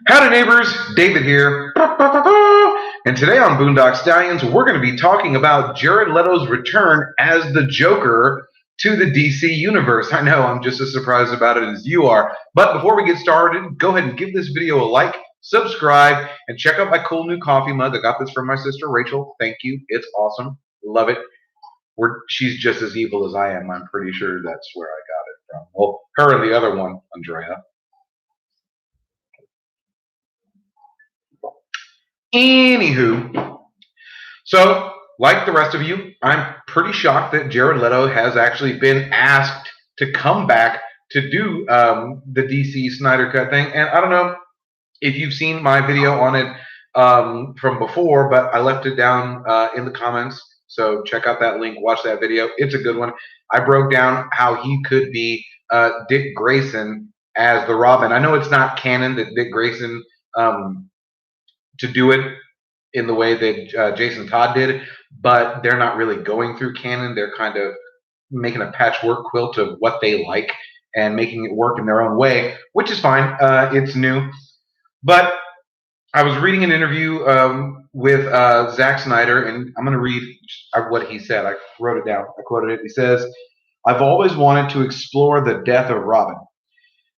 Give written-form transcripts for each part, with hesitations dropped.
Howdy neighbors, David here. And today on Boondock Stallions, we're going to be talking about Jared Leto's return as the Joker to the DC universe. I know, I'm just as surprised about it as you are. But before we get started, go ahead and give this video a like, subscribe, and check out my cool new coffee mug. I got this from my sister Rachel. Thank you. It's awesome. Love it. She's just as evil as I am. I'm pretty sure that's where I got it from. Well, her and the other one, Andrea. Anywho, so like the rest of you, I'm pretty shocked that Jared Leto has actually been asked to come back to do the DC Snyder Cut thing. And I don't know if you've seen my video on it from before, but I left it down in the comments. So check out that link, watch that video. It's a good one. I broke down how he could be Dick Greyson as the Robin. I know it's not canon that Dick Greyson to do it in the way that Jason Todd did, but they're not really going through canon. They're kind of making a patchwork quilt of what they like and making it work in their own way, which is fine. It's new. But I was reading an interview with Zack Snyder, and I'm going to read what he said. I wrote it down. I quoted it. He says, "I've always wanted to explore the death of Robin.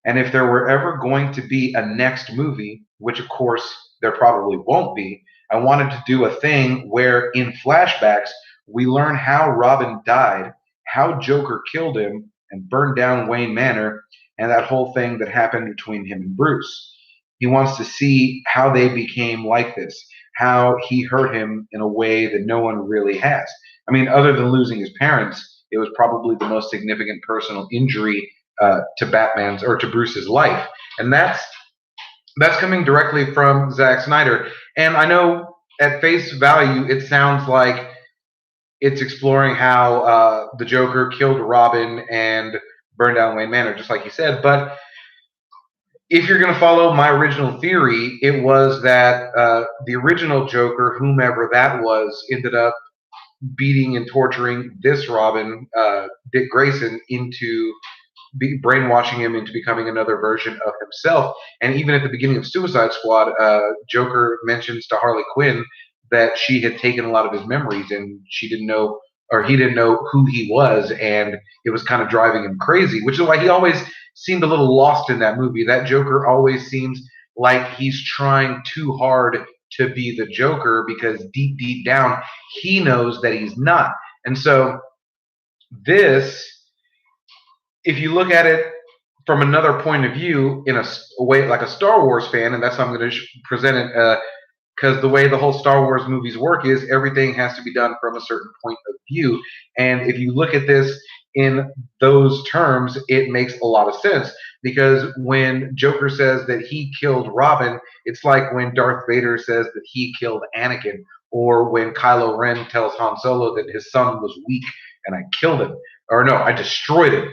And if there were ever going to be a next movie, which of course there probably won't be, I wanted to do a thing where in flashbacks we learn how Robin died, how Joker killed him and burned down Wayne Manor, and that whole thing that happened between him and Bruce. He wants to see how they became like this, how he hurt him in a way that no one really has. I mean, other than losing his parents, it was probably the most significant personal injury to Batman's or to Bruce's life." And that's coming directly from Zack Snyder. And I know at face value, it sounds like it's exploring how the Joker killed Robin and burned down Wayne Manor, just like he said. But if you're going to follow my original theory, it was that the original Joker, whomever that was, ended up beating and torturing this Robin, Dick Greyson, into brainwashing him into becoming another version of himself. And even at the beginning of Suicide Squad, Joker mentions to Harley Quinn that she had taken a lot of his memories and she didn't know, or he didn't know who he was, and it was kind of driving him crazy, which is why he always seemed a little lost in that movie. That Joker always seems like he's trying too hard to be the Joker because deep, deep down, he knows that he's not. And so this, if you look at it from another point of view, in a way like a Star Wars fan, and that's how I'm going to present it, because the way the whole Star Wars movies work is everything has to be done from a certain point of view. And if you look at this in those terms, it makes a lot of sense. Because when Joker says that he killed Robin, it's like when Darth Vader says that he killed Anakin, or when Kylo Ren tells Han Solo that his son was weak and I killed him, or no, I destroyed him.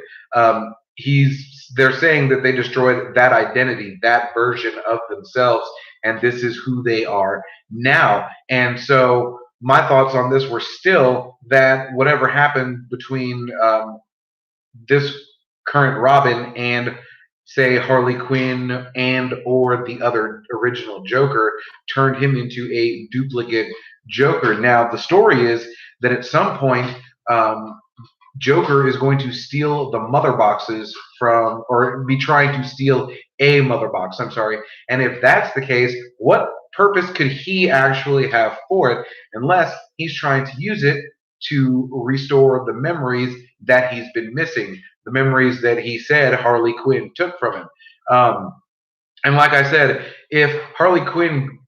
They're saying that they destroyed that identity, that version of themselves, and this is who they are now. And so my thoughts on this were still that whatever happened between this current Robin and, say, Harley Quinn and or the other original Joker turned him into a duplicate Joker. Now the story is that at some point Joker is going to steal the mother boxes from, or be trying to steal a mother box, I'm sorry. And if that's the case, what purpose could he actually have for it, unless he's trying to use it to restore the memories that he's been missing, the memories that he said Harley Quinn took from him. And like I said, if Harley Quinn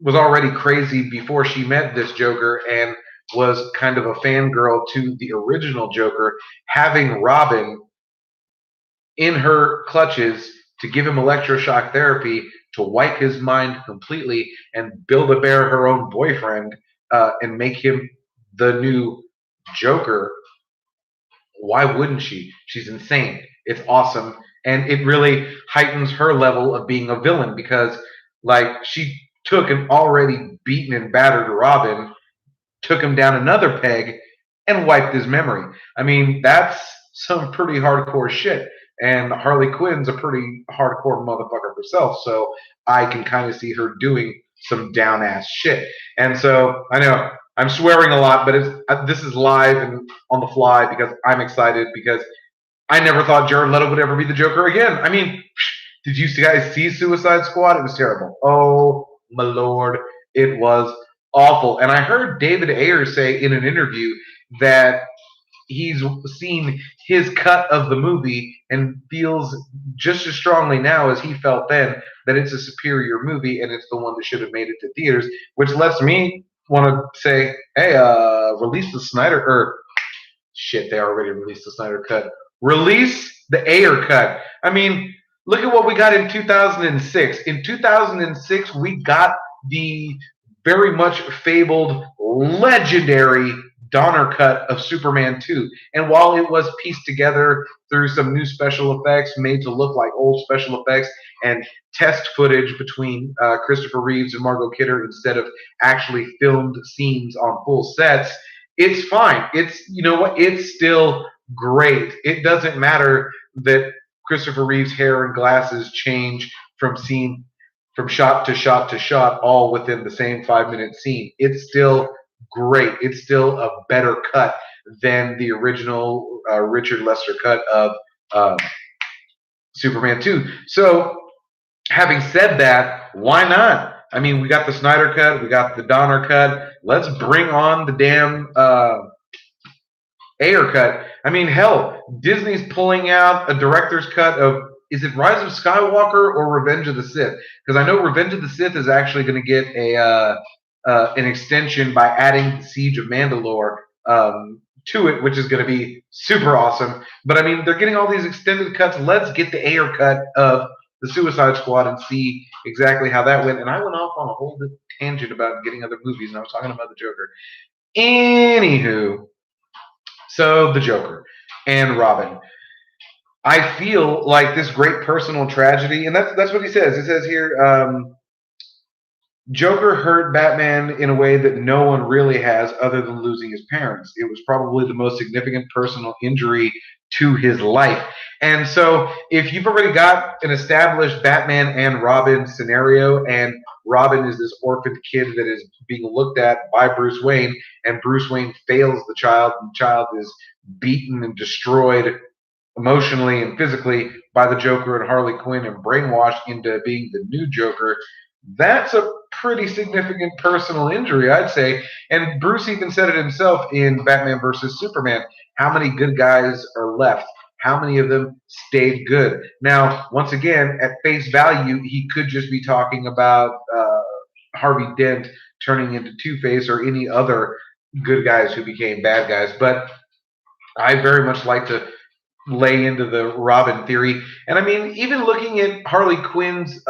was already crazy before she met this Joker and was kind of a fangirl to the original Joker, having Robin in her clutches to give him electroshock therapy to wipe his mind completely and Build-A-Bear her own boyfriend and make him the new Joker, why wouldn't she? She's insane. It's awesome. And it really heightens her level of being a villain because, like, she took an already beaten and battered Robin, took him down another peg, and wiped his memory. I mean, that's some pretty hardcore shit. And Harley Quinn's a pretty hardcore motherfucker herself, so I can kind of see her doing some down ass shit. And so I know I'm swearing a lot, but this is live and on the fly because I'm excited because I never thought Jared Leto would ever be the Joker again. I mean, did you guys see Suicide Squad? It was terrible. Oh my lord, it was awful. And I heard David Ayer say in an interview that he's seen his cut of the movie and feels just as strongly now as he felt then that it's a superior movie and it's the one that should have made it to theaters, which lets me want to say, hey, release the Snyder or shit, they already released the Snyder cut. Release the Ayer cut. I mean, look at what we got in 2006. In 2006, we got the very much fabled, legendary Donner cut of Superman 2. And while it was pieced together through some new special effects made to look like old special effects and test footage between Christopher Reeves and Margot Kidder instead of actually filmed scenes on full sets, it's fine. It's, you know what? It's still great. It doesn't matter that Christopher Reeve's hair and glasses change from scene, from shot to shot to shot, all within the same 5-minute scene. It's still great. It's still a better cut than the original Richard Lester cut of Superman 2. So, having said that, why not? I mean, we got the Snyder cut, we got the Donner cut. Let's bring on the damn Ayer cut. I mean, hell, Disney's pulling out a director's cut of, is it Rise of Skywalker or Revenge of the Sith? Because I know Revenge of the Sith is actually going to get an extension by adding Siege of Mandalore to it, which is going to be super awesome. But I mean, they're getting all these extended cuts. Let's get the Ayer cut of the Suicide Squad and see exactly how that went. And I went off on a whole tangent about getting other movies, and I was talking about the Joker. Anywho, so the Joker and Robin. I feel like this great personal tragedy, and that's what he says. It says here, Joker hurt Batman in a way that no one really has other than losing his parents. It was probably the most significant personal injury to his life. And so if you've already got an established Batman and Robin scenario, and Robin is this orphaned kid that is being looked at by Bruce Wayne, and Bruce Wayne fails the child, and the child is beaten and destroyed emotionally and physically by the Joker and Harley Quinn and brainwashed into being the new Joker, that's a pretty significant personal injury, I'd say. And Bruce even said it himself in Batman versus Superman. How many good guys are left? How many of them stayed good? Now, once again, at face value, he could just be talking about Harvey Dent turning into Two-Face or any other good guys who became bad guys. But I very much like to lay into the Robin theory. And I mean, even looking at Harley Quinn's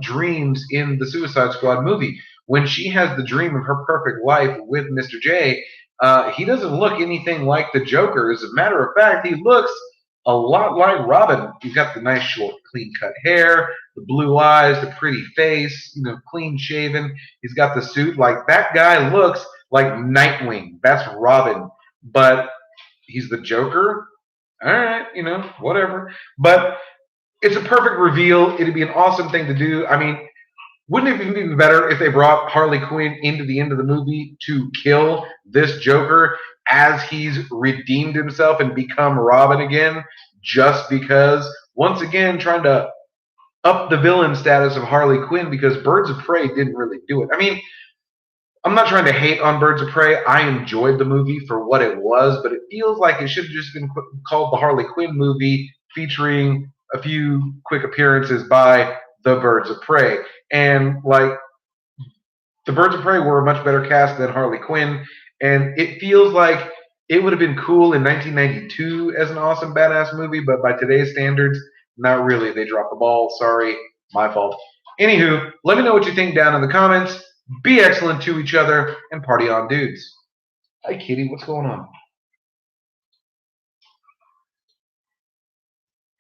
dreams in the Suicide Squad movie, when she has the dream of her perfect life with Mr. J, he doesn't look anything like the Joker. As a matter of fact, he looks a lot like Robin. He's got the nice, short, clean-cut hair, the blue eyes, the pretty face, clean shaven. He's got the suit. Like, that guy looks like Nightwing. That's Robin. But he's the Joker? All right, whatever. But it's a perfect reveal. It'd be an awesome thing to do. I mean, wouldn't it be better if they brought Harley Quinn into the end of the movie to kill this Joker as he's redeemed himself and become Robin again, just because, once again, trying to up the villain status of Harley Quinn, because Birds of Prey didn't really do it. I mean, I'm not trying to hate on Birds of Prey. I enjoyed the movie for what it was, but it feels like it should have just been called the Harley Quinn movie, featuring a few quick appearances by the Birds of Prey. And, like, the Birds of Prey were a much better cast than Harley Quinn, and it feels like it would have been cool in 1992 as an awesome, badass movie, but by today's standards, not really. They dropped the ball. Sorry, my fault. Anywho, let me know what you think down in the comments. Be excellent to each other, and party on, dudes. Hi, kitty. What's going on?